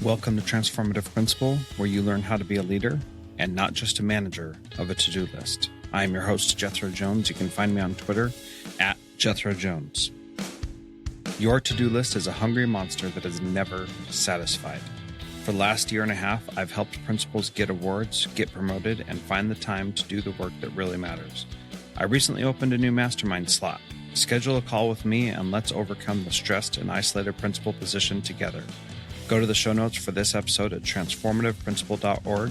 Welcome to Transformative Principal, where you learn how to be a leader and not just a manager of a to-do list. I am your host, Jethro Jones. You can find me on Twitter at Jethro Jones. Your to-do list is a hungry monster that is never satisfied. For the last year and a half, I've helped principals get awards, get promoted, and find the time to do the work that really matters. I recently opened a new mastermind slot. Schedule a call with me and let's overcome the stressed and isolated principal position together. Go to the show notes for this episode at transformativeprincipal.org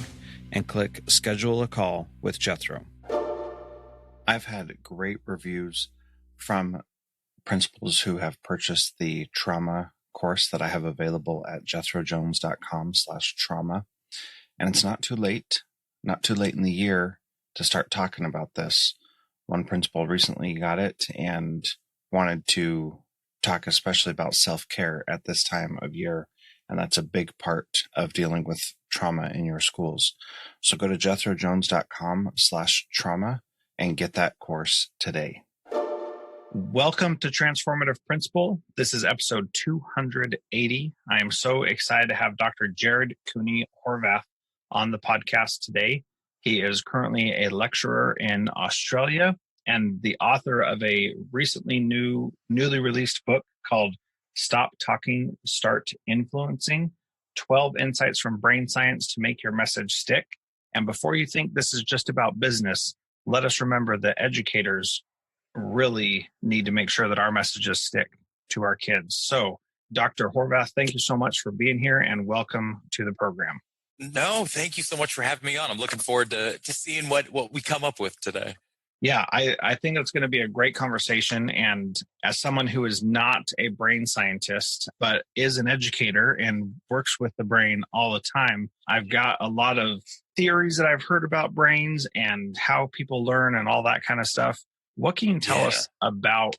and click Schedule a Call with Jethro. I've had great reviews from principals who have purchased the trauma course that I have available at jethrojones.com/trauma. And it's not too late in the year to start talking about this. One principal recently got it and wanted to talk especially about self-care at this time of year. And that's a big part of dealing with trauma in your schools. So go to jethrojones.com/trauma and get that course today. Welcome to Transformative Principal. This is episode 280. I am so excited to have Dr. Jared Cooney Horvath on the podcast today. He is currently a lecturer in Australia and the author of a newly released book called Stop Talking, Start Influencing, 12 Insights from Brain Science to Make Your Message Stick. And before you think this is just about business, let us remember that educators really need to make sure that our messages stick to our kids. So, Dr. Horvath, thank you so much for being here and welcome to the program. No, thank you so much for having me on. I'm looking forward to seeing what we come up with today. Yeah, I think it's going to be a great conversation. And as someone who is not a brain scientist, but is an educator and works with the brain all the time, I've got a lot of theories that I've heard about brains and how people learn and all that kind of stuff. What can you tell us about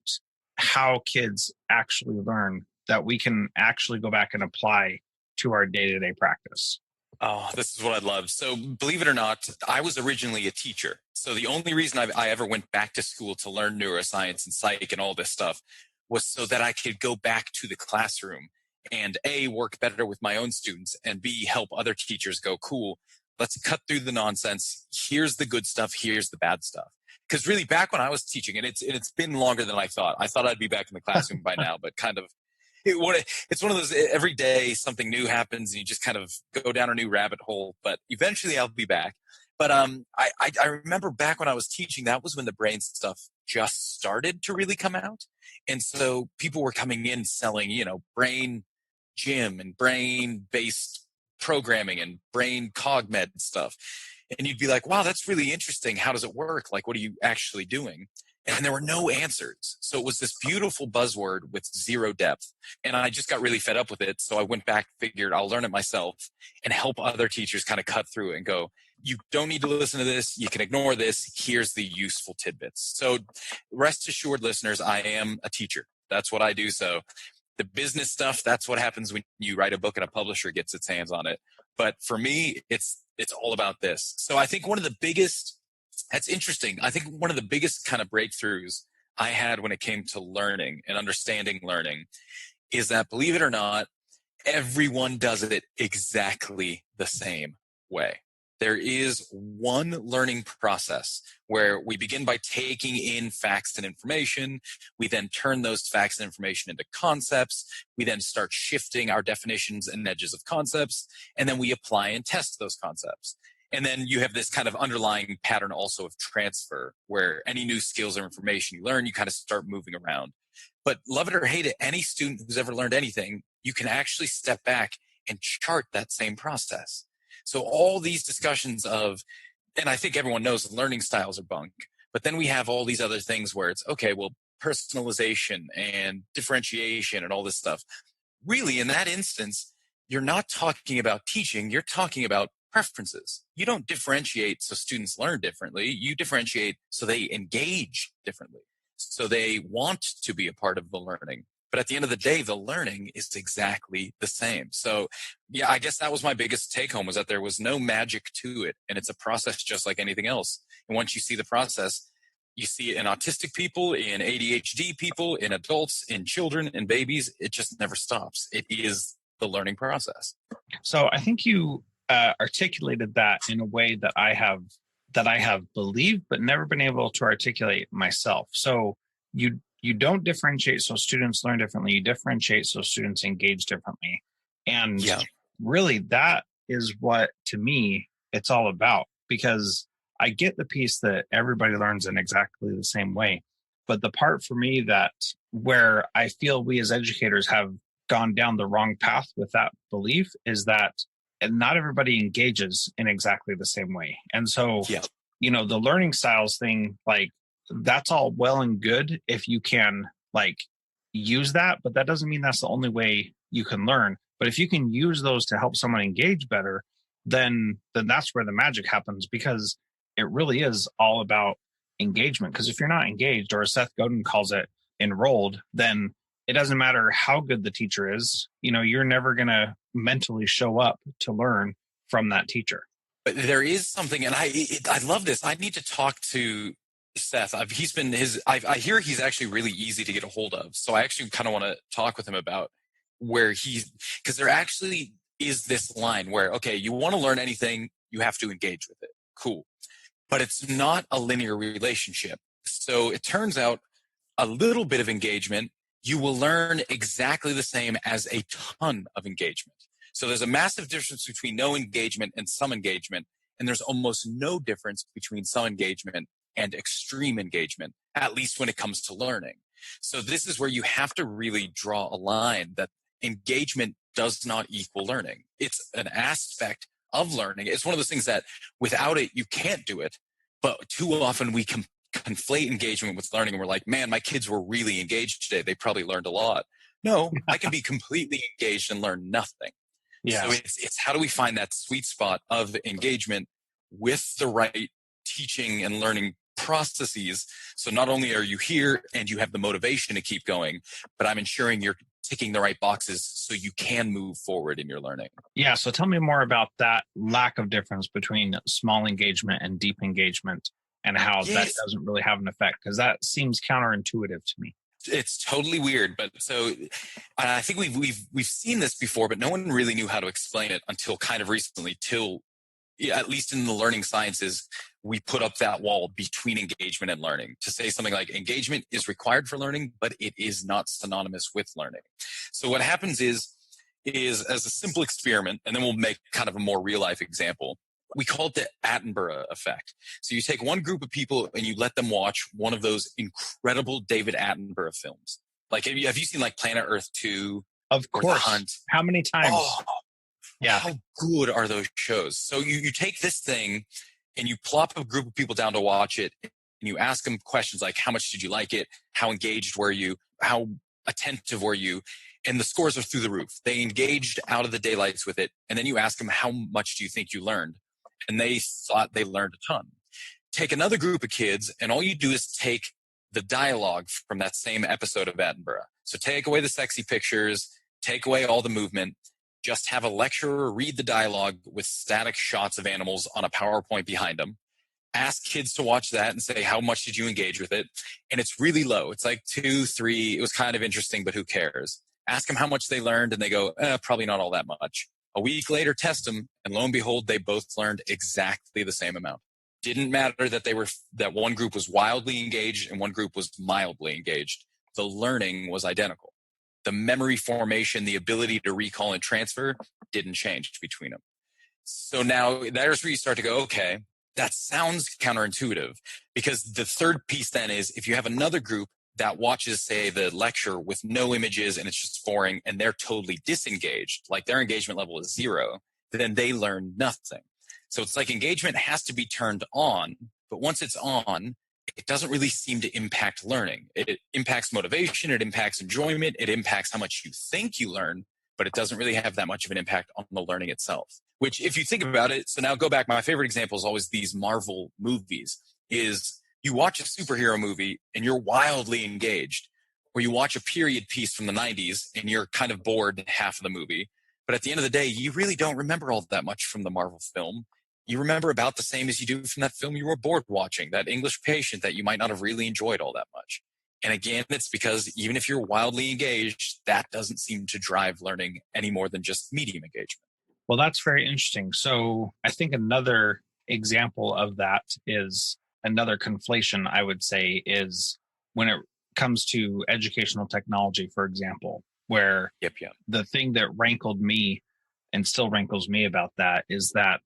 how kids actually learn that we can actually go back and apply to our day-to-day practice? Oh, this is what I love. So believe it or not, I was originally a teacher. So the only reason I ever went back to school to learn neuroscience and psych and all this stuff was so that I could go back to the classroom and A, work better with my own students, and B, help other teachers go, cool, let's cut through the nonsense. Here's the good stuff. Here's the bad stuff. Because really back when I was teaching, and it's been longer than I thought. I thought I'd be back in the classroom by now, but kind of it's one of those, every day something new happens and you just kind of go down a new rabbit hole, but eventually I'll be back. But I remember back when I was teaching, that was when the brain stuff just started to really come out. And so people were coming in selling, brain gym and brain based programming and brain cogmed stuff. And you'd be like, wow, that's really interesting. How does it work? Like, what are you actually doing? And there were no answers. So it was this beautiful buzzword with zero depth. And I just got really fed up with it. So I went back, figured I'll learn it myself and help other teachers kind of cut through and go, you don't need to listen to this. You can ignore this. Here's the useful tidbits. So rest assured, listeners, I am a teacher. That's what I do. So the business stuff, that's what happens when you write a book and a publisher gets its hands on it. But for me, it's all about this. So I think that's interesting. I think one of the biggest kind of breakthroughs I had when it came to learning and understanding learning is that, believe it or not, everyone does it exactly the same way. There is one learning process where we begin by taking in facts and information. We then turn those facts and information into concepts. We then start shifting our definitions and edges of concepts, and then we apply and test those concepts. And then you have this kind of underlying pattern also of transfer, where any new skills or information you learn, you kind of start moving around. But love it or hate it, any student who's ever learned anything, you can actually step back and chart that same process. So all these discussions of, and I think everyone knows learning styles are bunk, but then we have all these other things where it's, okay, well, personalization and differentiation and all this stuff. Really, in that instance, you're not talking about teaching, you're talking about preferences. You don't differentiate so students learn differently. You differentiate so they engage differently, so they want to be a part of the learning. But at the end of the day, the learning is exactly the same. So yeah, I guess that was my biggest take home, was that there was no magic to it. And it's a process just like anything else. And once you see the process, you see it in autistic people, in ADHD people, in adults, in children, in babies. It just never stops. It is the learning process. So I think you articulated that in a way that I have believed, but never been able to articulate myself. So you don't differentiate so students learn differently. You differentiate so students engage differently. And Yeah. really, that is what, to me, it's all about. Because I get the piece that everybody learns in exactly the same way. But the part for me that where I feel we as educators have gone down the wrong path with that belief is that not everybody engages in exactly the same way. And so, Yeah. the learning styles thing, like, that's all well and good if you can like use that, but that doesn't mean that's the only way you can learn. But if you can use those to help someone engage better, then that's where the magic happens, because it really is all about engagement. Because if you're not engaged, or as Seth Godin calls it, enrolled, then it doesn't matter how good the teacher is. You're never going to mentally show up to learn from that teacher. But there is something, and I love this. I need to talk to Seth. I hear he's actually really easy to get a hold of. So I actually kind of want to talk with him about because there actually is this line where, okay, you want to learn anything, you have to engage with it. Cool. But it's not a linear relationship. So it turns out a little bit of engagement, you will learn exactly the same as a ton of engagement. So there's a massive difference between no engagement and some engagement. And there's almost no difference between some engagement and extreme engagement, at least when it comes to learning. So this is where you have to really draw a line that engagement does not equal learning. It's an aspect of learning. It's one of those things that without it, you can't do it. But too often we conflate engagement with learning, and we're like, man, my kids were really engaged today. They probably learned a lot. No, I can be completely engaged and learn nothing. Yeah. So it's how do we find that sweet spot of engagement with the right teaching and learning processes? So not only are you here and you have the motivation to keep going, but I'm ensuring you're ticking the right boxes so you can move forward in your learning. Yeah. So tell me more about that lack of difference between small engagement and deep engagement, and how that doesn't really have an effect, because that seems counterintuitive to me. It's totally weird, but so I think we've seen this before, but no one really knew how to explain it until kind of recently. Till at least in the learning sciences, we put up that wall between engagement and learning to say something like engagement is required for learning, but it is not synonymous with learning. So what happens is as a simple experiment, and then we'll make kind of a more real life example. We call it the Attenborough effect. So you take one group of people and you let them watch one of those incredible David Attenborough films. Like, have you seen like Planet Earth 2? Of course. The Hunt? How many times? Oh, yeah. How good are those shows? So you take this thing and you plop a group of people down to watch it, and you ask them questions like, how much did you like it? How engaged were you? How attentive were you? And the scores are through the roof. They engaged out of the daylights with it. And then you ask them, how much do you think you learned? And they thought they learned a ton. Take another group of kids, and all you do is take the dialogue from that same episode of Attenborough. So take away the sexy pictures, take away all the movement, just have a lecturer read the dialogue with static shots of animals on a PowerPoint behind them. Ask kids to watch that and say, how much did you engage with it? And it's really low. It's like 2, 3. It was kind of interesting, but who cares? Ask them how much they learned, and they go, probably not all that much. A week later, test them, and lo and behold, they both learned exactly the same amount. Didn't matter that one group was wildly engaged and one group was mildly engaged. The learning was identical. The memory formation, the ability to recall and transfer didn't change between them. So now there's where you start to go, okay, that sounds counterintuitive, because the third piece then is if you have another group that watches, say, the lecture with no images and it's just boring and they're totally disengaged, like their engagement level is 0, then they learn nothing. So it's like engagement has to be turned on, but once it's on, it doesn't really seem to impact learning. It impacts motivation, it impacts enjoyment, it impacts how much you think you learn, but it doesn't really have that much of an impact on the learning itself. Which, if you think about it, so now go back, my favorite example is always these Marvel movies, is you watch a superhero movie and you're wildly engaged, or you watch a period piece from the 90s and you're kind of bored half of the movie. But at the end of the day, you really don't remember all that much from the Marvel film. You remember about the same as you do from that film you were bored watching, that English Patient that you might not have really enjoyed all that much. And again, it's because even if you're wildly engaged, that doesn't seem to drive learning any more than just medium engagement. Well, that's very interesting. So I think another example of that is another conflation, I would say, is when it comes to educational technology, for example, where Yep. the thing that rankled me and still rankles me about that is that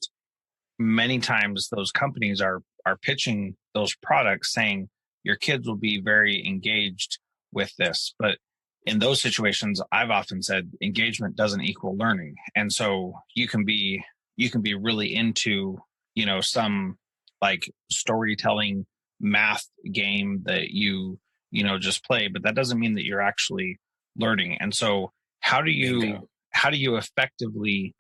many times those companies are pitching those products saying your kids will be very engaged with this, but in those situations I've often said engagement doesn't equal learning. And so you can be really into some like storytelling math game that you just play, but that doesn't mean that you're actually learning. And so how do you effectively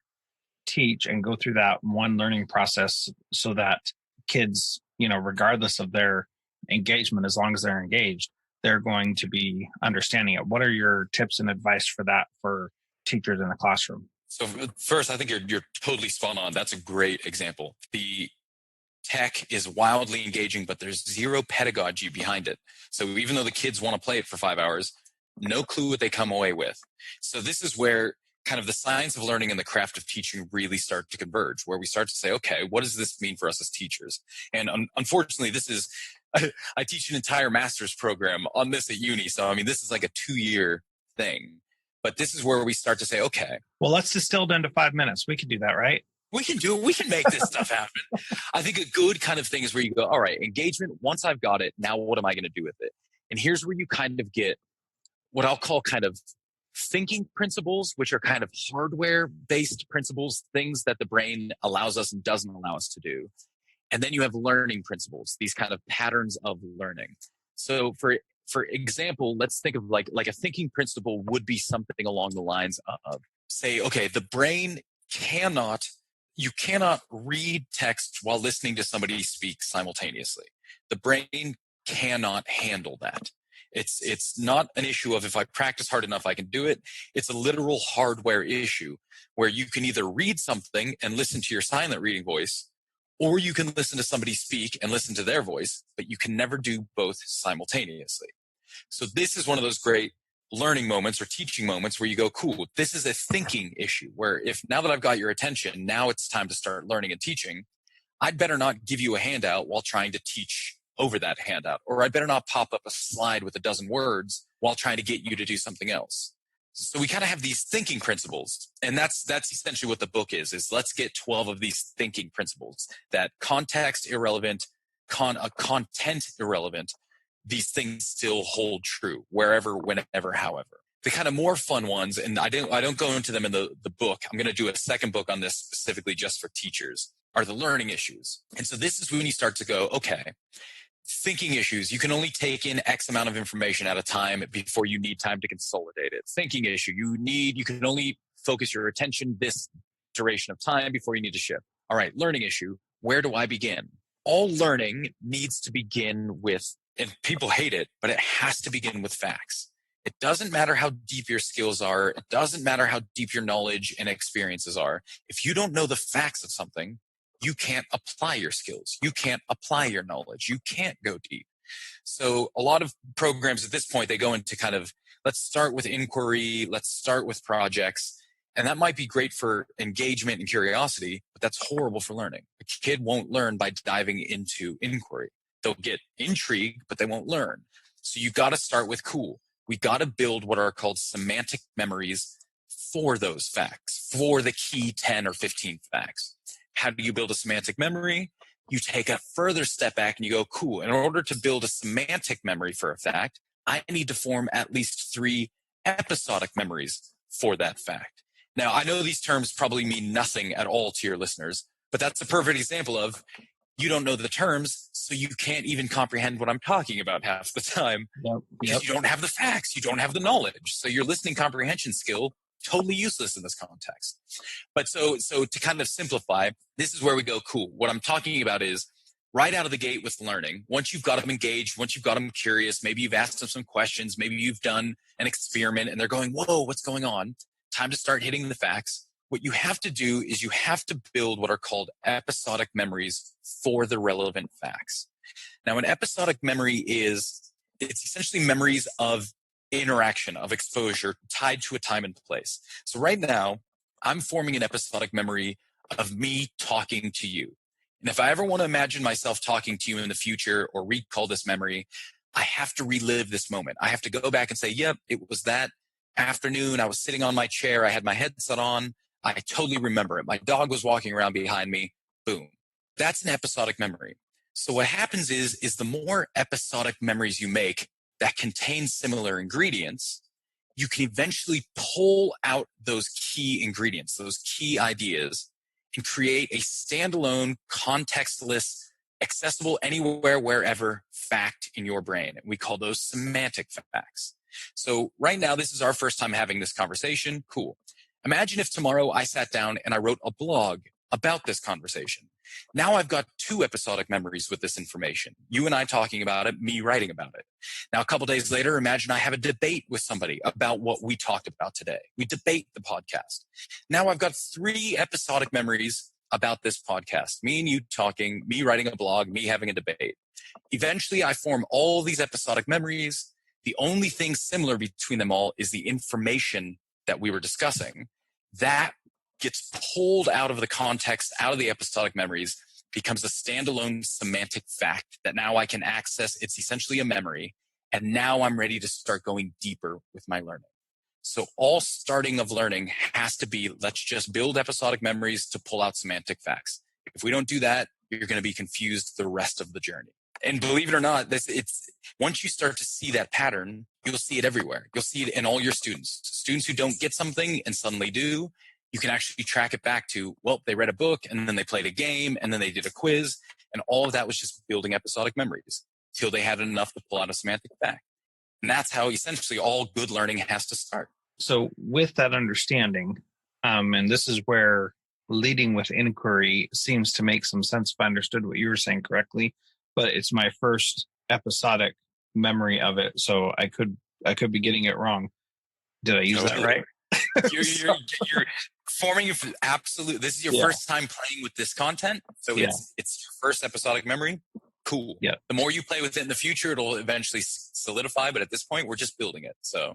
teach and go through that one learning process so that kids, regardless of their engagement, as long as they're engaged, they're going to be understanding it? What are your tips and advice for that for teachers in the classroom? So first, I think you're totally spot on. That's a great example. The tech is wildly engaging, but there's zero pedagogy behind it. So even though the kids want to play it for 5 hours, no clue what they come away with. So this is where kind of the science of learning and the craft of teaching really start to converge, where we start to say, okay, what does this mean for us as teachers? And unfortunately, this is, I teach an entire master's program on this at uni. So, I mean, this is like a 2-year thing. But this is where we start to say, okay. Well, let's distill down to 5 minutes. We can do that, right? We can do it. We can make this stuff happen. I think a good kind of thing is where you go, all right, engagement, once I've got it, now what am I going to do with it? And here's where you kind of get what I'll call kind of thinking principles, which are kind of hardware-based principles, things that the brain allows us and doesn't allow us to do. And then you have learning principles, these kind of patterns of learning. So for example, let's think of like a thinking principle would be something along the lines of, say, okay, the brain you cannot read text while listening to somebody speak simultaneously. The brain cannot handle that. It's not an issue of if I practice hard enough, I can do it. It's a literal hardware issue where you can either read something and listen to your silent reading voice, or you can listen to somebody speak and listen to their voice, but you can never do both simultaneously. So this is one of those great learning moments or teaching moments where you go, cool, this is a thinking issue where if now that I've got your attention, now it's time to start learning and teaching. I'd better not give you a handout while trying to teach over that handout, or I better not pop up a slide with a dozen words while trying to get you to do something else. So we kind of have these thinking principles, and that's essentially what the book is let's get 12 of these thinking principles that context irrelevant, content irrelevant, these things still hold true wherever, whenever, however. The kind of more fun ones, and I don't go into them in the book. I'm going to do a second book on this specifically just for teachers, are the learning issues. And so this is when you start to go, okay, thinking issues, you can only take in X amount of information at a time before you need time to consolidate it. Thinking issue, you can only focus your attention this duration of time before you need to shift. All right, learning issue, where do I begin? All learning needs to begin with, and people hate it, but it has to begin with facts. It doesn't matter how deep your skills are. It doesn't matter how deep your knowledge and experiences are. If you don't know the facts of something, you can't apply your skills. You can't apply your knowledge. You can't go deep. So a lot of programs at this point, they go into kind of, let's start with inquiry. Let's start with projects. And that might be great for engagement and curiosity, but that's horrible for learning. A kid won't learn by diving into inquiry. They'll get intrigued, but they won't learn. So you got to start with cool. We got to build what are called semantic memories for those facts, for the key 10 or 15 facts. How do you build a semantic memory? You take a further step back and you go, cool, in order to build a semantic memory for a fact, I need to form at least 3 episodic memories for that fact. Now, I know these terms probably mean nothing at all to your listeners, but that's a perfect example of you don't know the terms, so you can't even comprehend what I'm talking about half the time. Because you don't have the facts, you don't have the knowledge. So your listening comprehension skill, totally useless in this context. But so to kind of simplify, this is where we go, cool. What I'm talking about is right out of the gate with learning. Once you've got them engaged, once you've got them curious, maybe you've asked them some questions, maybe you've done an experiment and they're going, whoa, what's going on? Time to start hitting the facts. What you have to do is you have to build what are called episodic memories for the relevant facts. Now, an episodic memory is it's essentially memories of interaction, of exposure tied to a time and place. So right now, I'm forming an episodic memory of me talking to you. And if I ever want to imagine myself talking to you in the future or recall this memory, I have to relive this moment. I have to go back and say, yep, it was that afternoon. I was sitting on my chair. I had my headset on. I totally remember it. My dog was walking around behind me. Boom. That's an episodic memory. So what happens is the more episodic memories you make that contain similar ingredients, you can eventually pull out those key ingredients, those key ideas, and create a standalone, contextless, accessible anywhere, wherever fact in your brain. We call those semantic facts. So right now, this is our first time having this conversation. Cool. Imagine if tomorrow I sat down and I wrote a blog about this conversation. Now I've got two episodic memories with this information. You and I talking about it, me writing about it. Now, a couple days later, imagine I have a debate with somebody about what we talked about today. We debate the podcast. Now I've got three episodic memories about this podcast. Me and you talking, me writing a blog, me having a debate. Eventually, I form all these episodic memories. The only thing similar between them all is the information that we were discussing. That gets pulled out of the context, out of the episodic memories, becomes a standalone semantic fact that now I can access. It's essentially a memory. And now I'm ready to start going deeper with my learning. So all starting of learning has to be, let's just build episodic memories to pull out semantic facts. If we don't do that, you're going to be confused the rest of the journey. And believe it or not, it's once you start to see that pattern, you'll see it everywhere. You'll see it in all your students. Students who don't get something and suddenly do, you can actually track it back to, well, they read a book and then they played a game and then they did a quiz. And all of that was just building episodic memories till they had enough to pull out a semantic fact. And that's how essentially all good learning has to start. So with that understanding, and this is where leading with inquiry seems to make some sense if I understood what you were saying correctly, but it's my first episodic memory of it. So I could be getting it wrong. Did I use that right? You're forming absolute. This is your first time playing with this content, so it's your first episodic memory. Cool. Yeah. The more you play with it in the future, it'll eventually solidify. But at this point, we're just building it. So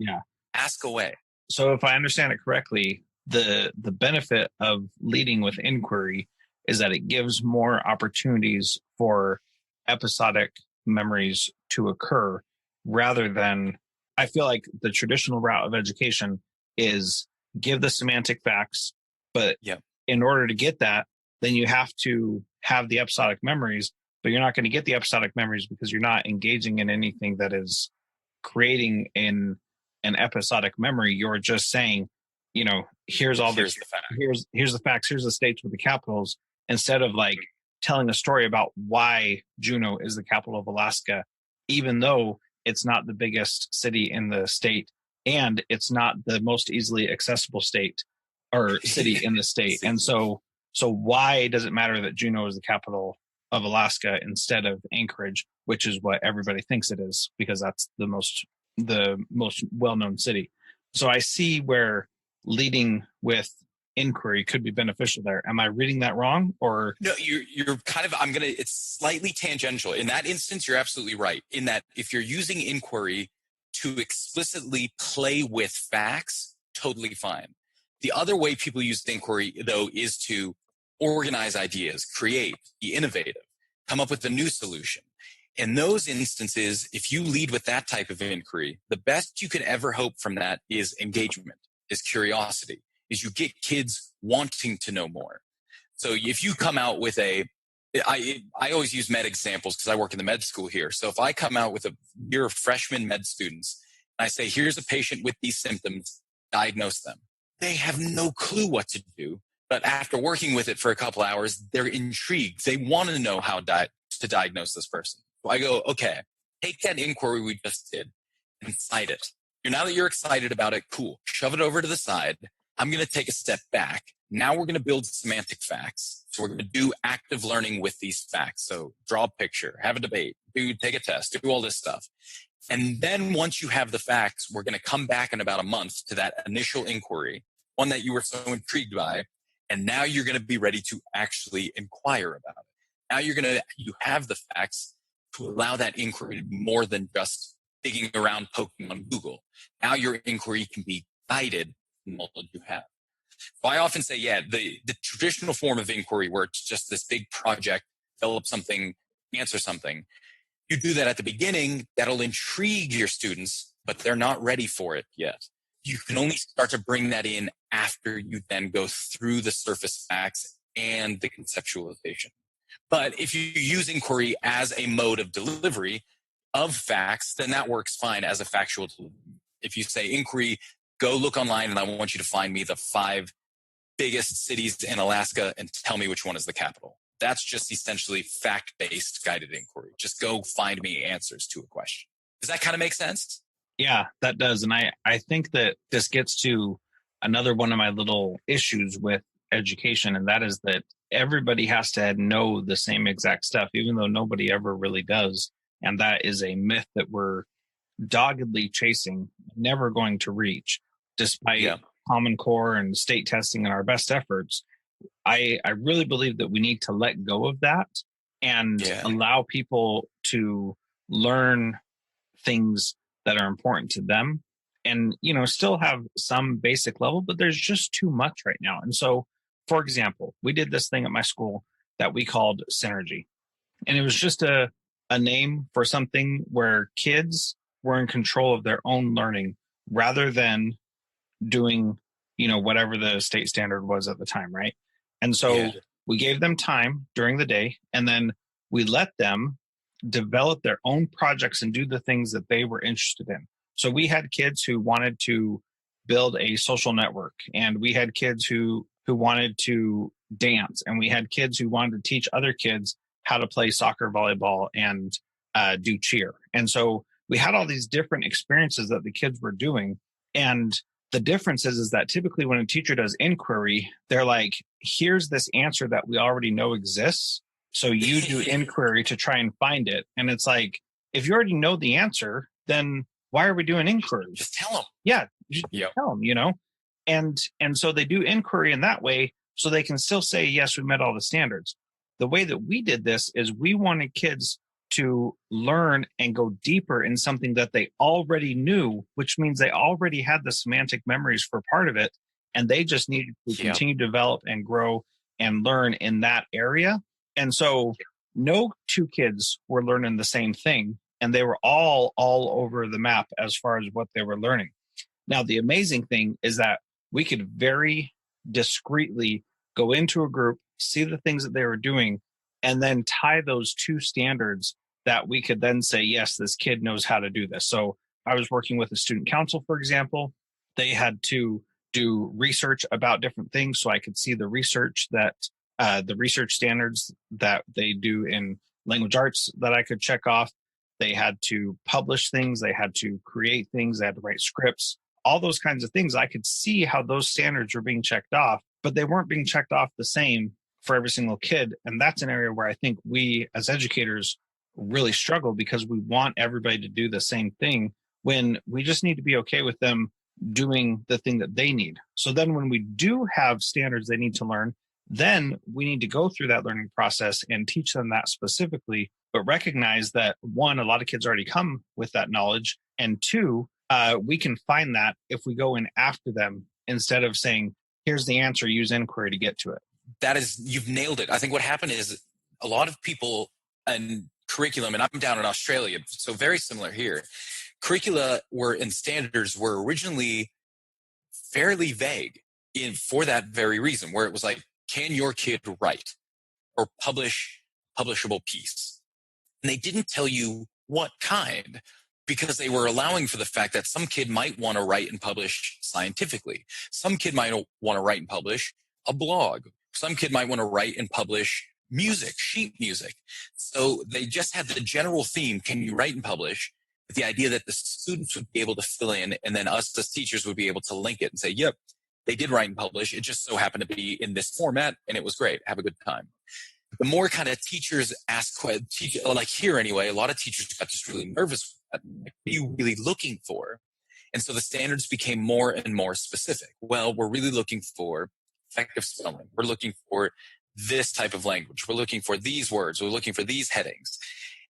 ask away. So if I understand it correctly, the benefit of leading with inquiry is that it gives more opportunities for episodic memories to occur, rather than, I feel like the traditional route of education is give the semantic facts, but in order to get that, then you have to have the episodic memories, but you're not going to get the episodic memories because you're not engaging in anything that is creating an episodic memory. You're just saying, here's all this, here's the facts, here's the states with the capitals, instead of like telling a story about why Juneau is the capital of Alaska, even though it's not the biggest city in the state and it's not the most easily accessible state or city in the state. And so why does it matter that Juneau is the capital of Alaska instead of Anchorage, which is what everybody thinks it is, because that's the most well-known city. So I see where leading with inquiry could be beneficial there. Am I reading that wrong? Or no, you're kind of, it's slightly tangential. In that instance, you're absolutely right. In that if you're using inquiry to explicitly play with facts, totally fine. The other way people use inquiry, though, is to organize ideas, create, be innovative, come up with a new solution. In those instances, if you lead with that type of inquiry, the best you could ever hope from that is engagement, is curiosity, is you get kids wanting to know more. So if you come out with I always use med examples because I work in the med school here. So if I come out with you're freshman med students, and I say, here's a patient with these symptoms, diagnose them. They have no clue what to do. But after working with it for a couple hours, they're intrigued. They want to know how to diagnose this person. So I go, okay, take that inquiry we just did and cite it. Now that you're excited about it, cool. Shove it over to the side. I'm going to take a step back. Now we're going to build semantic facts. So we're going to do active learning with these facts. So draw a picture, have a debate, take a test, do all this stuff. And then once you have the facts, we're going to come back in about a month to that initial inquiry, one that you were so intrigued by. And now you're going to be ready to actually inquire about it. Now you have the facts to allow that inquiry to be more than just digging around, poking on Google. Now your inquiry can be guided in the knowledge you have. So I often say, the traditional form of inquiry where it's just this big project, develop something, answer something. You do that at the beginning, that'll intrigue your students, but they're not ready for it yet. You can only start to bring that in after you then go through the surface facts and the conceptualization. But if you use inquiry as a mode of delivery of facts, then that works fine as a factual delivery. If you say inquiry, go look online and I want you to find me the 5 biggest cities in Alaska and tell me which one is the capital. That's just essentially fact-based guided inquiry. Just go find me answers to a question. Does that kind of make sense? Yeah, that does. And I think that this gets to another one of my little issues with education, and that is that everybody has to know the same exact stuff, even though nobody ever really does. And that is a myth that we're doggedly chasing, never going to reach, despite Common Core and state testing and our best efforts. I really believe that we need to let go of that and allow people to learn things that are important to them and, still have some basic level, but there's just too much right now. And so, for example, we did this thing at my school that we called Synergy. And it was just a name for something where kids were in control of their own learning rather than doing, whatever the state standard was at the time, right? And so we gave them time during the day, and then we let them develop their own projects and do the things that they were interested in. So we had kids who wanted to build a social network, and we had kids who wanted to dance, and we had kids who wanted to teach other kids how to play soccer, volleyball, and do cheer. And so we had all these different experiences that the kids were doing. And the difference is that typically when a teacher does inquiry, they're like, here's this answer that we already know exists. So you do inquiry to try and find it. And it's like, if you already know the answer, then why are we doing inquiry? Just tell them. Yeah, just tell them, And so they do inquiry in that way so they can still say, yes, we met all the standards. The way that we did this is we wanted kids to learn and go deeper in something that they already knew, which means they already had the semantic memories for part of it. And they just needed to continue to develop and grow and learn in that area. And so no 2 kids were learning the same thing, and they were all over the map as far as what they were learning. Now, the amazing thing is that we could very discreetly go into a group, see the things that they were doing, and then tie those 2 standards that we could then say, yes, this kid knows how to do this. So I was working with a student council, for example. They had to do research about different things. So I could see the research standards that they do in language arts that I could check off. They had to publish things. They had to create things. They had to write scripts, all those kinds of things. I could see how those standards were being checked off, but they weren't being checked off the same for every single kid. And that's an area where I think we as educators really struggle, because we want everybody to do the same thing when we just need to be okay with them doing the thing that they need. So then when we do have standards they need to learn, then we need to go through that learning process and teach them that specifically, but recognize that 1, a lot of kids already come with that knowledge. And 2, we can find that if we go in after them instead of saying, here's the answer, use inquiry to get to it. You've nailed it. I think what happened is a lot of people and curriculum, and I'm down in Australia, so very similar here. Curricula and standards were originally fairly vague for that very reason, where it was like, can your kid write or publishable piece? And they didn't tell you what kind, because they were allowing for the fact that some kid might want to write and publish scientifically. Some kid might want to write and publish a blog. Some kid might want to write and publish music, sheet music. So they just had the general theme, can you write and publish, with the idea that the students would be able to fill in, and then us as teachers would be able to link it and say, yep, they did write and publish. It just so happened to be in this format, and it was great. Have a good time. The more kind of teachers ask, like here anyway, a lot of teachers got just really nervous with that. Like, what are you really looking for? And so the standards became more and more specific. Well, we're really looking for effective spelling. We're looking for this type of language. We're looking for these words. We're looking for these headings.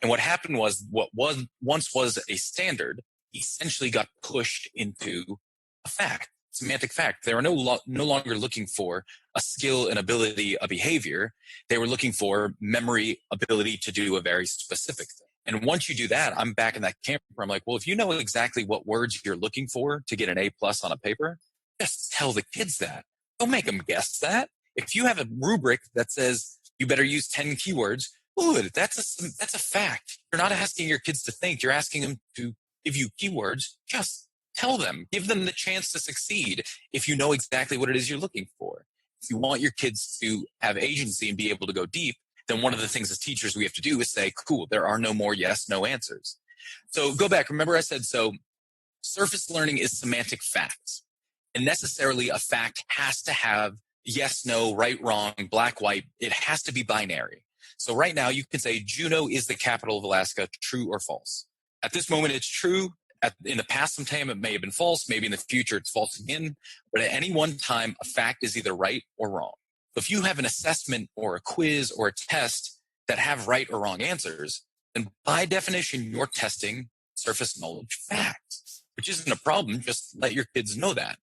And what happened was what was once was a standard essentially got pushed into a fact, semantic fact. They were no longer looking for a skill, an ability, a behavior. They were looking for memory, ability to do a very specific thing. And once you do that, I'm back in that camp where I'm like, well, if you know exactly what words you're looking for to get an A+ on a paper, just tell the kids that. Don't make them guess that. If you have a rubric that says you better use 10 keywords, good. That's a fact. You're not asking your kids to think. You're asking them to give you keywords. Just tell them. Give them the chance to succeed if you know exactly what it is you're looking for. If you want your kids to have agency and be able to go deep, then one of the things as teachers we have to do is say, cool, there are no more yes, no answers. So go back. Remember I said, so surface learning is semantic facts. And necessarily a fact has to have yes, no, right, wrong, black, white. It has to be binary. So right now you can say Juneau is the capital of Alaska, true or false. At this moment, it's true. In the past, sometime it may have been false. Maybe in the future, it's false again. But at any one time, a fact is either right or wrong. So if you have an assessment or a quiz or a test that have right or wrong answers, then by definition, you're testing surface knowledge facts, which isn't a problem. Just let your kids know that.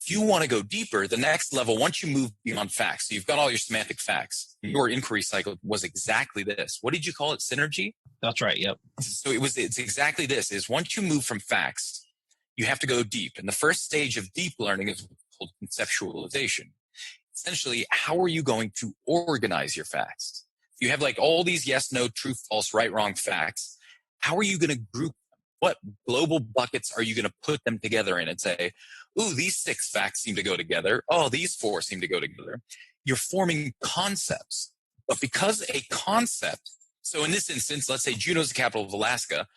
If you want to go deeper, the next level, once you move beyond facts, so you've got all your semantic facts, your inquiry cycle was exactly this. What did you call it? Synergy? That's right. Yep. So it's exactly this, is once you move from facts, you have to go deep. And the first stage of deep learning is called conceptualization. Essentially, how are you going to organize your facts? You have like all these yes, no, true, false, right, wrong facts. How are you going to group them? What global buckets are you going to put them together in and say, ooh, these 6 facts seem to go together. Oh, these 4 seem to go together. You're forming concepts. But because a concept, so in this instance, let's say Juneau's the capital of Alaska,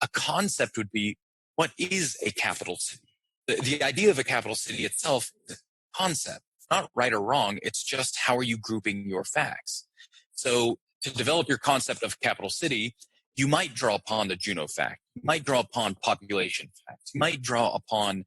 a concept would be, what is a capital city? The idea of a capital city itself is a concept. It's not right or wrong. It's just how are you grouping your facts? So to develop your concept of capital city, you might draw upon the Juneau fact. You might draw upon population facts. You might draw upon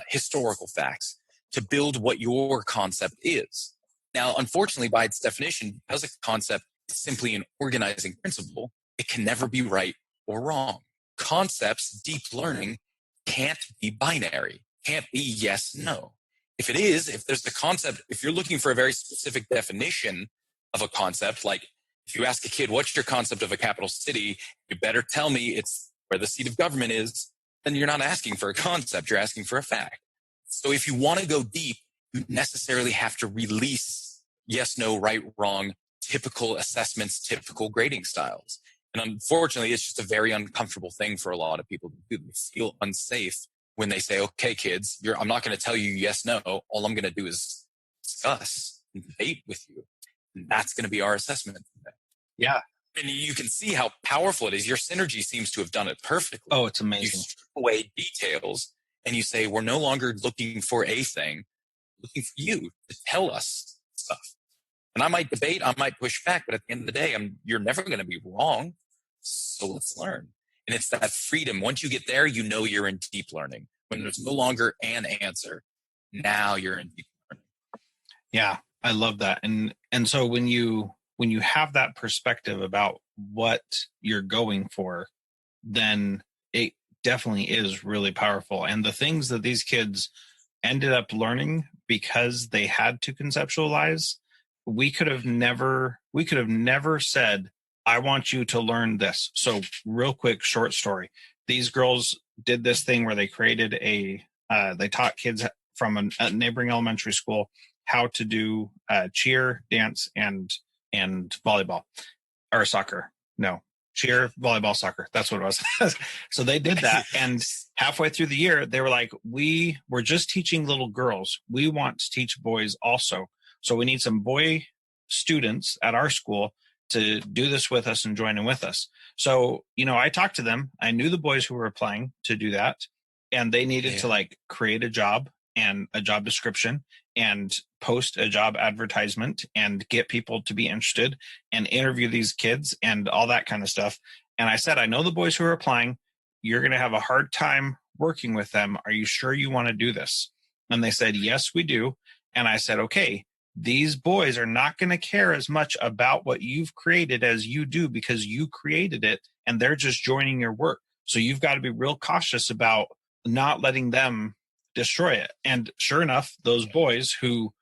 historical facts to build what your concept is. Now, unfortunately, by its definition, because a concept is simply an organizing principle, it can never be right or wrong. Concepts, deep learning, can't be binary, can't be yes, no. If it is, if there's the concept, if you're looking for a very specific definition of a concept, like if you ask a kid, what's your concept of a capital city? You better tell me it's where the seat of government is. Then you're not asking for a concept, you're asking for a fact. So if you want to go deep, you necessarily have to release yes, no, right, wrong, typical assessments, typical grading styles. And unfortunately, it's just a very uncomfortable thing for a lot of people to do. They feel unsafe when they say, okay, kids, I'm not going to tell you yes, no. All I'm going to do is discuss and debate with you. And that's going to be our assessment today. Yeah. And you can see how powerful it is. Your synergy seems to have done it perfectly. Oh, it's amazing. You strip away details and you say, we're no longer looking for a thing, looking for you to tell us stuff. And I might debate, I might push back, but at the end of the day, you're never going to be wrong. So let's learn. And it's that freedom. Once you get there, you know you're in deep learning. When there's no longer an answer, now you're in deep learning. Yeah, I love that. And so when you have that perspective about what you're going for, then it definitely is really powerful. And the things that these kids ended up learning because they had to conceptualize, we could have never said, I want you to learn this. So real quick, short story. These girls did this thing where they created they taught kids from a neighboring elementary school how to do cheer, dance, and volleyball or soccer. No, cheer, volleyball, soccer. That's what it was. So they did that. And halfway through the year, they were like, we were just teaching little girls. We want to teach boys also. So we need some boy students at our school to do this with us and join in with us. So, I talked to them. I knew the boys who were applying to do that, and they needed to create a job and a job description and post a job advertisement and get people to be interested and interview these kids and all that kind of stuff. And I said, I know the boys who are applying. You're going to have a hard time working with them. Are you sure you want to do this? And they said, yes, we do. And I said, okay, these boys are not going to care as much about what you've created as you do, because you created it and they're just joining your work. So you've got to be real cautious about not letting them destroy it. And sure enough, those boys who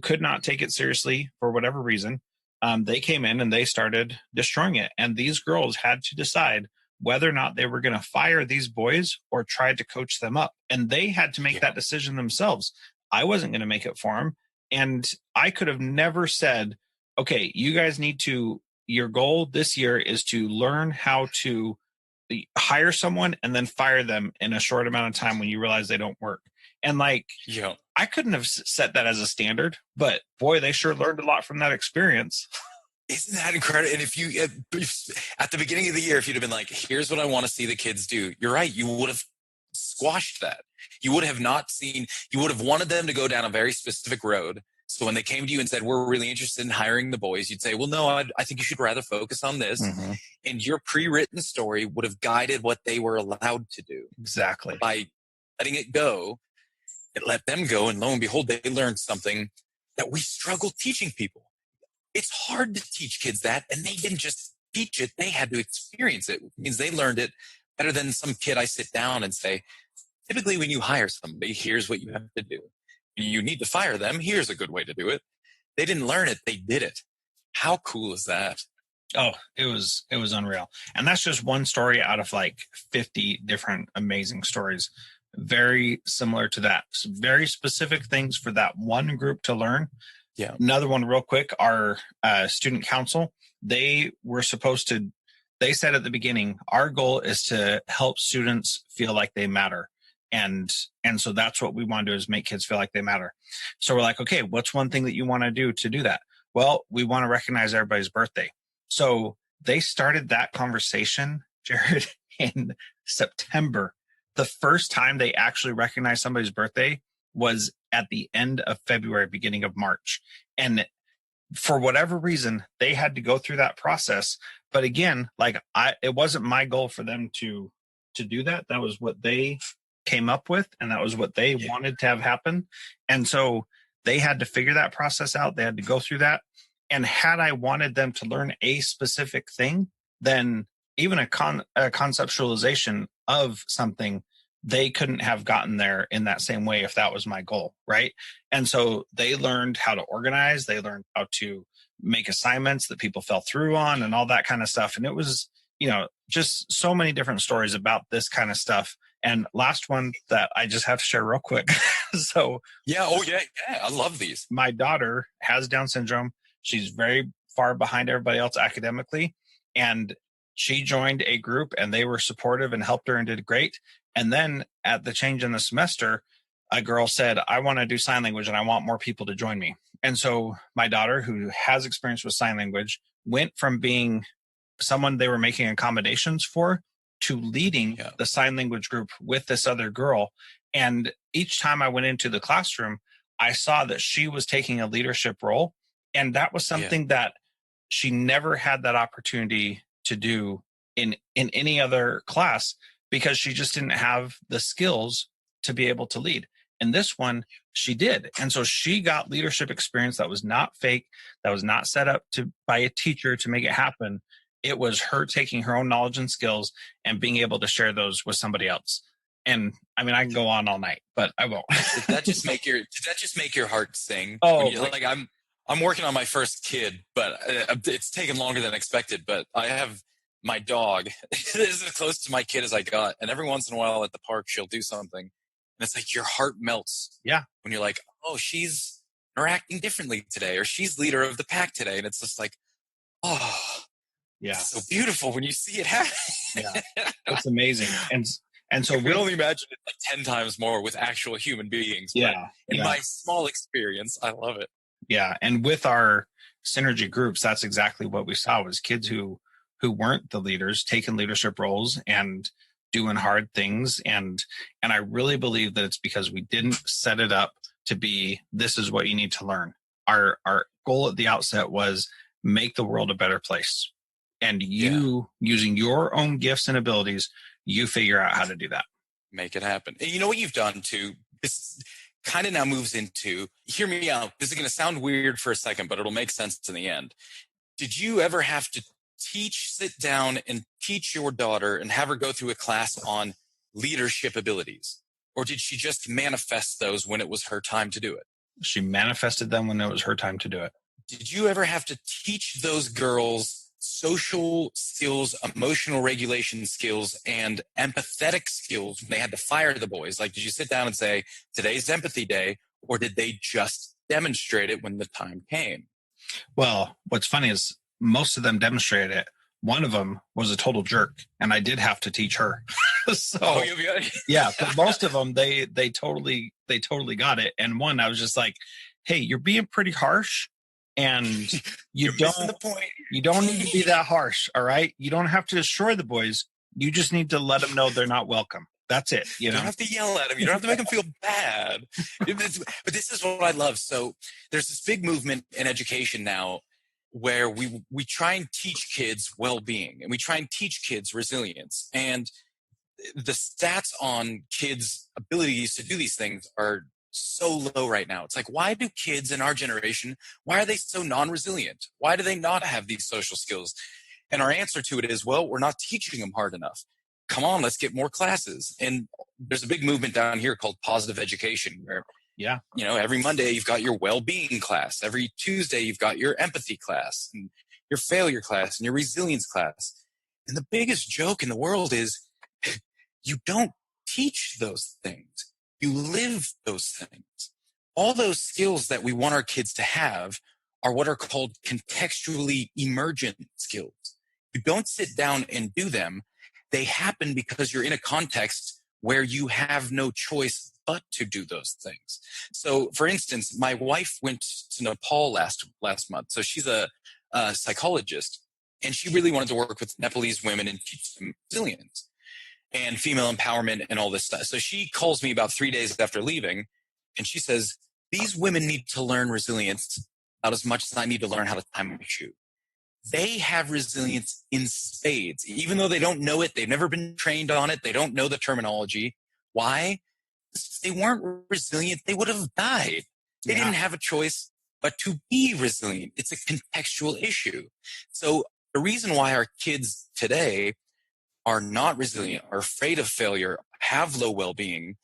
could not take it seriously for whatever reason, they came in and they started destroying it. And these girls had to decide whether or not they were going to fire these boys or try to coach them up. And they had to make that decision themselves. I wasn't going to make it for them. And I could have never said, okay, you guys need to, your goal this year is to learn how to hire someone and then fire them in a short amount of time when you realize they don't work. And like, I couldn't have set that as a standard, but boy, they sure learned a lot from that experience. Isn't that incredible? And if you, at the beginning of the year, if you'd have been like, here's what I want to see the kids do, you're right. You would have squashed that. You would have not seen, you would have wanted them to go down a very specific road. So when they came to you and said, we're really interested in hiring the boys, you'd say, well, no, I think you should rather focus on this. Mm-hmm. And your pre-written story would have guided what they were allowed to do. Exactly. By letting it go, it let them go. And lo and behold, they learned something that we struggle teaching people. It's hard to teach kids that. And they didn't just teach it. They had to experience it. It means they learned it better than some kid I sit down and say, typically when you hire somebody, here's what you have to do. You need to fire them. Here's a good way to do it. They didn't learn it. They did it. How cool is that? Oh, it was unreal. And that's just one story out of like 50 different amazing stories. Very similar to that. Some very specific things for that one group to learn. Yeah. Another one real quick, our student council, they said at the beginning, our goal is to help students feel like they matter. And so that's what we want to do, is make kids feel like they matter. So we're like, okay, what's one thing that you want to do that? Well, we want to recognize everybody's birthday. So they started that conversation, Jared, in September. The first time they actually recognized somebody's birthday was at the end of February, beginning of March. And for whatever reason, they had to go through that process. But again, like it wasn't my goal for them to do that. That was what they came up with, and that was what they wanted to have happen. And so they had to figure that process out. They had to go through that. And had I wanted them to learn a specific thing, then even a conceptualization of something, they couldn't have gotten there in that same way if that was my goal, right? And so they learned how to organize. They learned how to make assignments that people fell through on and all that kind of stuff. And it was, just so many different stories about this kind of stuff. And last one that I just have to share real quick. So yeah, I love these. My daughter has Down syndrome. She's very far behind everybody else academically. And she joined a group and they were supportive and helped her and did great. And then at the change in the semester, a girl said, I want to do sign language and I want more people to join me. And so my daughter, who has experience with sign language, went from being someone they were making accommodations for to leading the sign language group with this other girl. And each time I went into the classroom, I saw that she was taking a leadership role. And that was something that she never had that opportunity to do in any other class, because she just didn't have the skills to be able to lead. And this one, she did. And so she got leadership experience that was not fake, that was not set up by a teacher to make it happen. It was her taking her own knowledge and skills and being able to share those with somebody else. And I mean, I can go on all night, but I won't. Did that just make your heart sing? Oh, like I'm working on my first kid, but it's taken longer than expected. But I have my dog. This is as close to my kid as I got. And every once in a while at the park, she'll do something. And it's like your heart melts. Yeah. When you're like, oh, she's interacting differently today, or she's leader of the pack today. And it's just like, oh, yeah, it's so beautiful when you see it happen. Yeah, it's amazing. And so we can only imagine it like 10 times more with actual human beings. Yeah. But in my small experience, I love it. Yeah. And with our synergy groups, that's exactly what we saw, was kids who weren't the leaders taking leadership roles and doing hard things. And I really believe that it's because we didn't set it up to be, this is what you need to learn. Our goal at the outset was make the world a better place. And you, using your own gifts and abilities, you figure out how to do that. Make it happen. And you know what you've done too? kind of now moves into, hear me out. This is going to sound weird for a second, but it'll make sense in the end. Did you ever have to sit down and teach your daughter and have her go through a class on leadership abilities? Or did she just manifest those when it was her time to do it? She manifested them when it was her time to do it. Did you ever have to teach those girls social skills, emotional regulation skills, and empathetic skills when they had to fire the boys? Like, did you sit down and say, today's empathy day, or did they just demonstrate it when the time came? Well, what's funny is most of them demonstrated it. One of them was a total jerk, and I did have to teach her. So yeah, but most of them they totally got it. And one, I was just like, hey, you're being pretty harsh, and you don't need to be that harsh. All right, you don't have to destroy the boys. You just need to let them know they're not welcome. That's it. You don't have to yell at them. You don't have to make them feel bad. But this is what I love. So there's this big movement in education now where we try and teach kids well-being, and we try and teach kids resilience. And the stats on kids' abilities to do these things are so low right now. It's like, why do kids in our generation, why are they so non-resilient? Why do they not have these social skills? And our answer to it is, well, we're not teaching them hard enough. Come on, let's get more classes. And there's a big movement down here called positive education, where every Monday you've got your well-being class. Every Tuesday you've got your empathy class and your failure class and your resilience class. And the biggest joke in the world is you don't teach those things. You live those things. All those skills that we want our kids to have are what are called contextually emergent skills. You don't sit down and do them. They happen because you're in a context where you have no choice but to do those things. So, for instance, my wife went to Nepal last month. So she's a psychologist, and she really wanted to work with Nepalese women and teach them resilience and female empowerment and all this stuff. So she calls me about 3 days after leaving, and she says, these women need to learn resilience about as much as I need to learn how to tie my shoe. They have resilience in spades, even though they don't know it. They've never been trained on it. They don't know the terminology. Why? If they weren't resilient, they would have died. They didn't have a choice but to be resilient. It's a contextual issue. So the reason why our kids today are not resilient, are afraid of failure, have low well-being,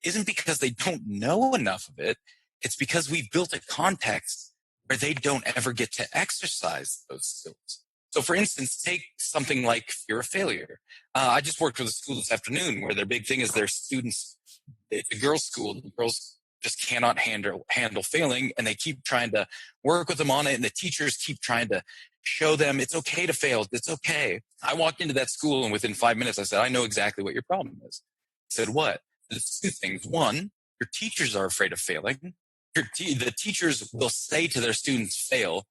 isn't because they don't know enough of it. It's because we've built a context where they don't ever get to exercise those skills. So for instance, take something like fear of failure. I just worked with a school this afternoon where their big thing is their students, it's a girls' school, the girls just cannot handle failing, and they keep trying to work with them on it, and the teachers keep trying to show them it's okay to fail, it's okay. I walked into that school, and within 5 minutes I said, I know exactly what your problem is. He said, what? There's two things. One, your teachers are afraid of failing. The teachers will say to their students, fail,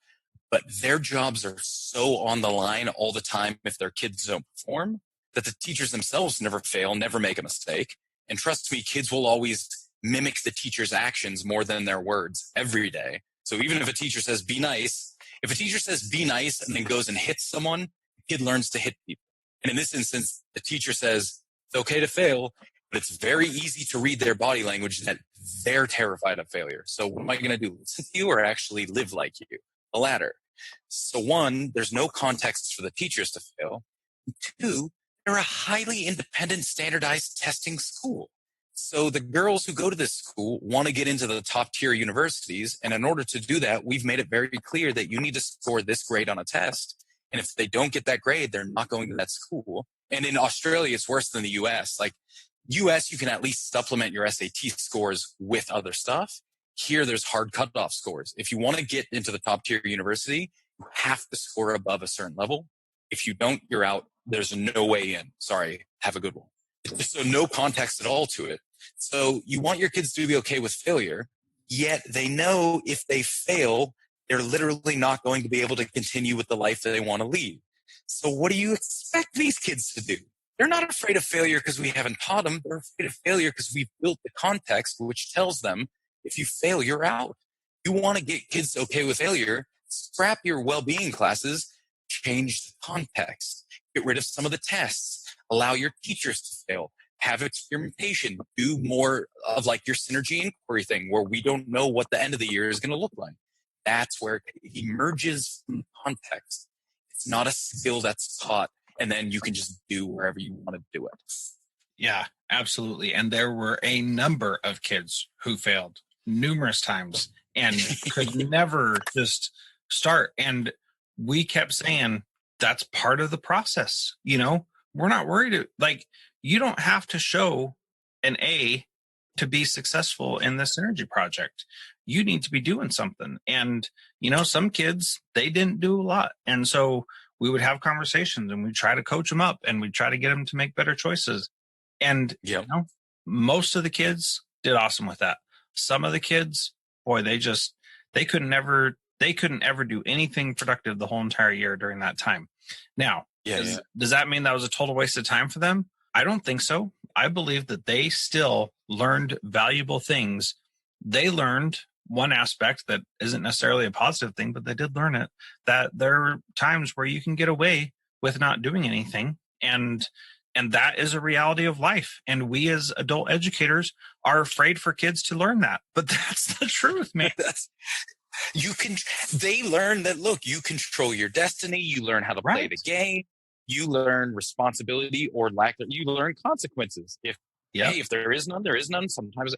but their jobs are so on the line all the time if their kids don't perform that the teachers themselves never fail, never make a mistake. And trust me, kids will always mimic the teacher's actions more than their words every day. So even if a teacher says, be nice, if a teacher says, be nice, and then goes and hits someone, the kid learns to hit people. And in this instance, the teacher says, it's okay to fail, but it's very easy to read their body language that they're terrified of failure. So what am I going to do? Listen to you or actually live like you? The latter. So one, there's no context for the teachers to fail. Two, they're a highly independent standardized testing school. So the girls who go to this school want to get into the top tier universities. And in order to do that, we've made it very clear that you need to score this grade on a test. And if they don't get that grade, they're not going to that school. And in Australia, it's worse than the US. Like US, you can at least supplement your SAT scores with other stuff. Here, there's hard cutoff scores. If you want to get into the top tier university, you have to score above a certain level. If you don't, you're out. There's no way in. Sorry. Have a good one. So no context at all to it. So you want your kids to be okay with failure, yet they know if they fail, they're literally not going to be able to continue with the life that they want to lead. So what do you expect these kids to do? They're not afraid of failure because we haven't taught them. They're afraid of failure because we've built the context which tells them if you fail, you're out. You want to get kids okay with failure, scrap your well-being classes, change the context, get rid of some of the tests, allow your teachers to fail, have experimentation, do more of like your synergy inquiry thing where we don't know what the end of the year is going to look like. That's where it emerges from context. It's not a skill that's taught and then you can just do wherever you want to do it. Yeah, absolutely. And there were a number of kids who failed numerous times and could never just start. And we kept saying, that's part of the process. We're not worried. Like, you don't have to show an A to be successful in this synergy project. You need to be doing something. And, some kids, they didn't do a lot. And so we would have conversations and we'd try to coach them up and we'd try to get them to make better choices. And, most of the kids did awesome with that. Some of the kids, boy, they couldn't ever do anything productive the whole entire year during that time. Now, does that mean that was a total waste of time for them? I don't think so. I believe that they still learned valuable things. They learned one aspect that isn't necessarily a positive thing, but they did learn it, that there are times where you can get away with not doing anything. And that is a reality of life. And we as adult educators are afraid for kids to learn that. But that's the truth, man. They learn that, look, you control your destiny. You learn how to play the game. You learn responsibility or lack of, you learn consequences. If there is none, there is none. Sometimes,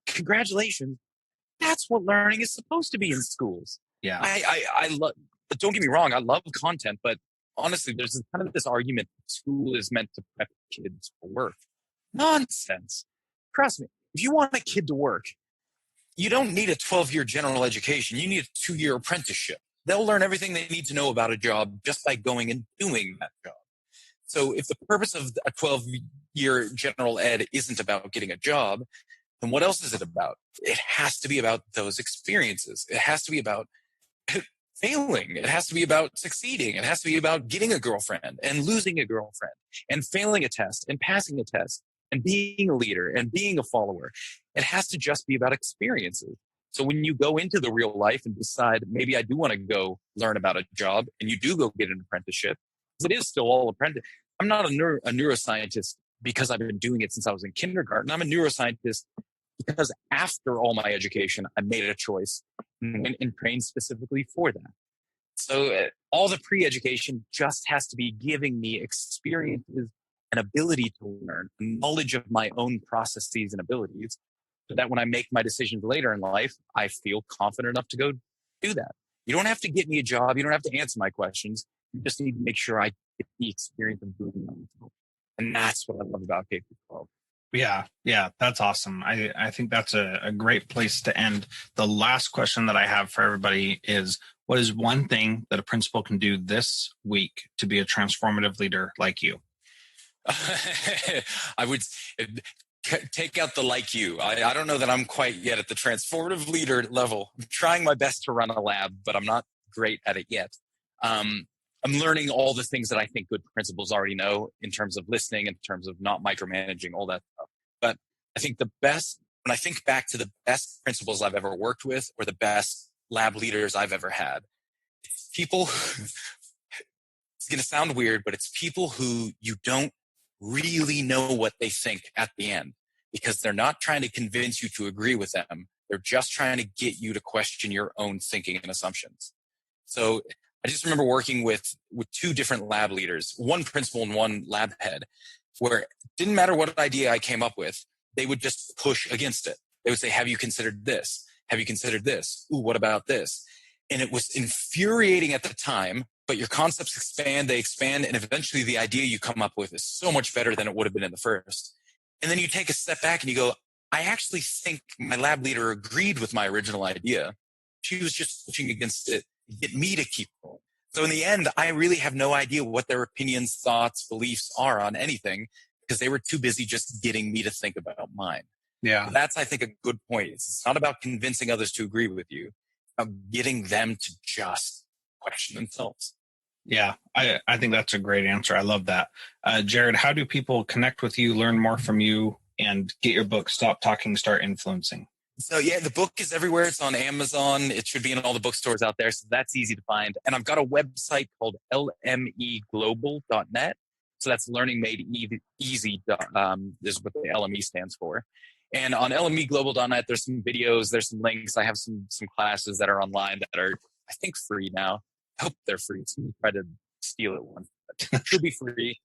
congratulations. That's what learning is supposed to be in schools. Yeah. I love, but don't get me wrong. I love content, but honestly, there's kind of this argument that school is meant to prep kids for work. Nonsense. Trust me. If you want a kid to work, you don't need a 12-year general education. You need a 2-year apprenticeship. They'll learn everything they need to know about a job just by going and doing that job. So if the purpose of a 12-year general ed isn't about getting a job, then what else is it about? It has to be about those experiences. It has to be about failing. It has to be about succeeding. It has to be about getting a girlfriend and losing a girlfriend and failing a test and passing a test and being a leader and being a follower. It has to just be about experiences. So when you go into the real life and decide, maybe I do want to go learn about a job, and you do go get an apprenticeship, it is still all apprentice. I'm not a neuroscientist because I've been doing it since I was in kindergarten. I'm a neuroscientist because after all my education, I made a choice and trained specifically for that. So all the pre-education just has to be giving me experiences and ability to learn, knowledge of my own processes and abilities, so that when I make my decisions later in life, I feel confident enough to go do that. You don't have to get me a job. You don't have to answer my questions. You just need to make sure I get the experience of doing them. And that's what I love about K-12. Yeah, that's awesome. I think that's a great place to end. The last question that I have for everybody is, what is one thing that a principal can do this week to be a transformative leader like you? I would take out the like you. I don't know that I'm quite yet at the transformative leader level. I'm trying my best to run a lab, but I'm not great at it yet. I'm learning all the things that I think good principals already know in terms of listening, in terms of not micromanaging, all that stuff. But I think the best, when I think back to the best principals I've ever worked with or the best lab leaders I've ever had, it's people, it's going to sound weird, but it's people who you don't really know what they think at the end, because they're not trying to convince you to agree with them. They're just trying to get you to question your own thinking and assumptions. So I just remember working with two different lab leaders, one principal and one lab head, where it didn't matter what idea I came up with, they would just push against it. They would say, have you considered this? Have you considered this? Ooh, what about this? And it was infuriating at the time, but your concepts expand, they expand, and eventually the idea you come up with is so much better than it would have been in the first. And then you take a step back and you go, I actually think my lab leader agreed with my original idea. She was just pushing against it to get me to keep going. So in the end, I really have no idea what their opinions, thoughts, beliefs are on anything, because they were too busy just getting me to think about mine. Yeah. So that's, I think, a good point. It's not about convincing others to agree with you, it's about getting them to just question themselves. Yeah, I think that's a great answer. I love that. Jared, how do people connect with you, learn more from you, and get your book, Stop Talking, Start Influencing? So yeah, the book is everywhere. It's on Amazon. It should be in all the bookstores out there. So that's easy to find. And I've got a website called lmeglobal.net. So that's learning made easy, is what the LME stands for. And on lmeglobal.net, there's some videos, there's some links. I have some classes that are online that are, I think, free now. I hope they're free. Somebody tried to steal it once. It should be free.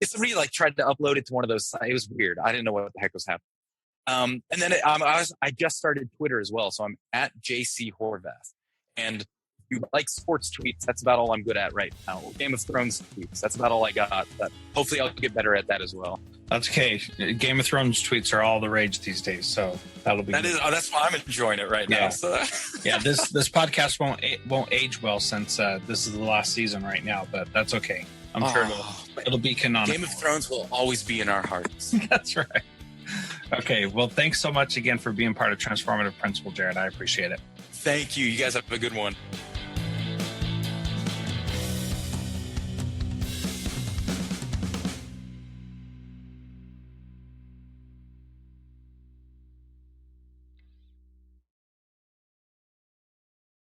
Somebody tried to upload it to one of those sites. It was weird. I didn't know what the heck was happening. And then I just started Twitter as well. So I'm at JC Horvath. And if you like sports tweets, that's about all I'm good at right now. Game of Thrones tweets, that's about all I got. But hopefully I'll get better at that as well. That's okay. Game of Thrones tweets are all the rage these days, so that'll be. That's why I'm enjoying it right now. So. Yeah, this podcast won't age well since this is the last season right now, but that's okay. I'm sure it'll be canonical. Game of Thrones will always be in our hearts. That's right. Okay, well, thanks so much again for being part of Transformative Principle, Jared. I appreciate it. Thank you. You guys have a good one.